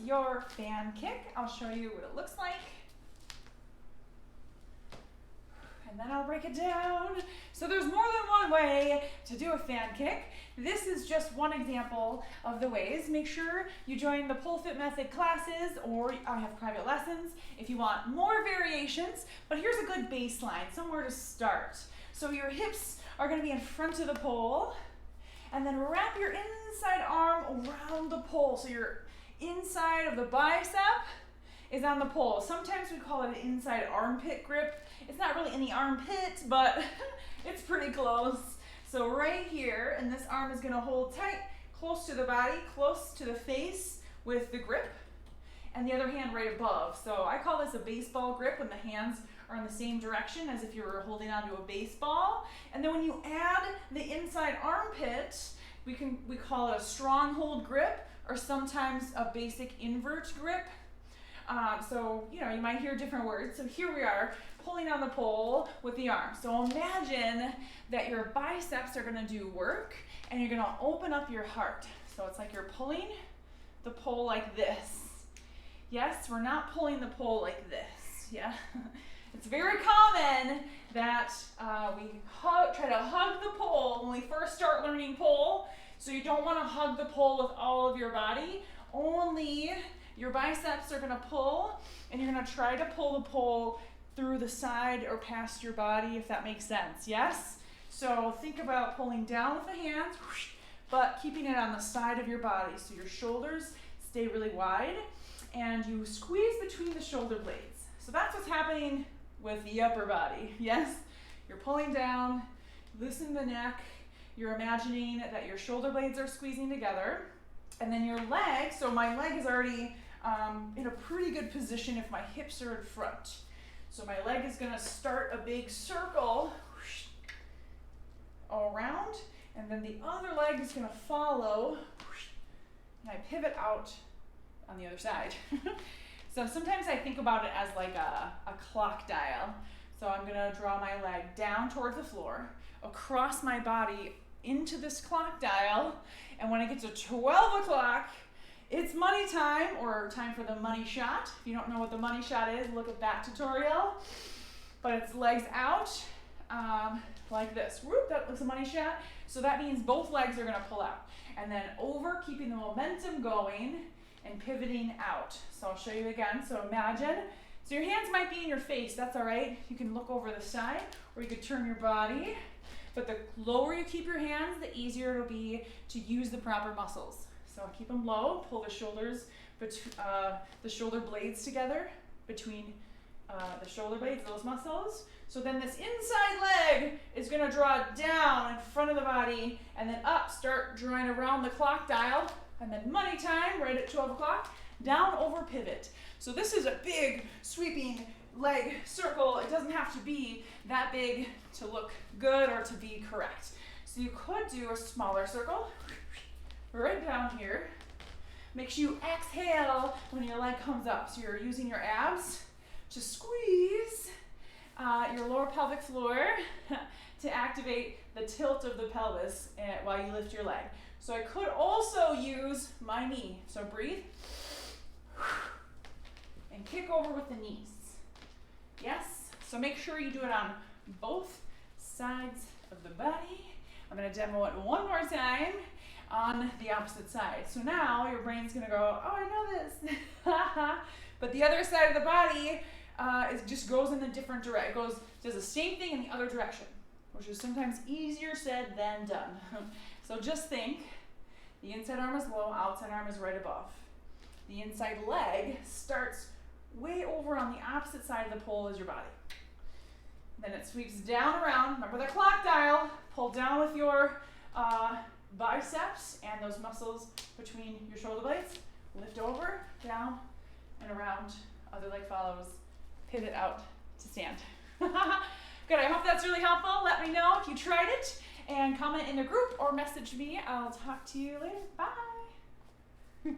your fan kick. I'll show you what it looks like. And then I'll break it down. So there's more than one way to do a fan kick. This is just one example of the ways. Make sure you join the Pole Fit Method classes, or I have private lessons if you want more variations. But here's a good baseline, somewhere to start. So your hips are going to be in front of the pole, and then wrap your inside arm around the pole. So your inside of the bicep is on the pole. Sometimes we call it an inside armpit grip. It's not really in the armpit, but it's pretty close. So right here, and this arm is gonna hold tight, close to the body, close to the face with the grip, and the other hand right above. So I call this a baseball grip when the hands are in the same direction as if you were holding onto a baseball. And then when you add the inside armpit, we call it a stronghold grip, or sometimes a basic invert grip. So, you might hear different words. So here we are, pulling on the pole with the arm. So imagine that your biceps are gonna do work, and you're gonna open up your heart. So it's like you're pulling the pole like this. Yes, we're not pulling the pole like this, yeah? It's very common that we try to hug the pole when we first start learning pole. So you don't wanna hug the pole with all of your body. Only your biceps are gonna pull, and you're gonna try to pull the pole through the side or past your body, if that makes sense, yes? So think about pulling down with the hands, but keeping it on the side of your body. So your shoulders stay really wide, and you squeeze between the shoulder blades. So that's what's happening with the upper body, yes? You're pulling down, loosen the neck, you're imagining that your shoulder blades are squeezing together, and then your leg, so my leg is already in a pretty good position if my hips are in front. So my leg is gonna start a big circle around, and then the other leg is gonna follow, and I pivot out on the other side. So sometimes I think about it as like a clock dial. So I'm gonna draw my leg down towards the floor, across my body into this clock dial, and when I get to 12 o'clock, it's money time, or time for the money shot. If you don't know what the money shot is, look at that tutorial. But it's legs out, like this. Whoop, that looks a money shot. So that means both legs are gonna pull out. And then over, keeping the momentum going, and pivoting out. So I'll show you again. So imagine, so your hands might be in your face, that's all right. You can look over the side, or you could turn your body. But the lower you keep your hands, the easier it'll be to use the proper muscles. So keep them low, pull the shoulders, the shoulder blades together between the shoulder blades, those muscles. So then this inside leg is gonna draw down in front of the body, and then up, start drawing around the clock dial, and then money time, right at 12 o'clock, down over pivot. So this is a big sweeping leg circle. It doesn't have to be that big to look good or to be correct. So you could do a smaller circle, right down here. Make sure you exhale when your leg comes up. So you're using your abs to squeeze your lower pelvic floor to activate the tilt of the pelvis while you lift your leg. So I could also use my knee. So breathe and kick over with the knees. Yes? So make sure you do it on both sides of the body. I'm gonna demo it one more time on the opposite side. So now your brain's gonna go, oh, I know this. But the other side of the body just goes in a different direction. It does the same thing in the other direction, which is sometimes easier said than done. So just think, the inside arm is low, outside arm is right above. The inside leg starts way over on the opposite side of the pole as your body. Then it sweeps down around. Remember the clock dial. Pull down with your biceps and those muscles between your shoulder blades. Lift over, down, and around. Other leg follows. Pivot out to stand. Good, I hope that's really helpful. Let me know if you tried it, and comment in the group or message me. I'll talk to you later. Bye.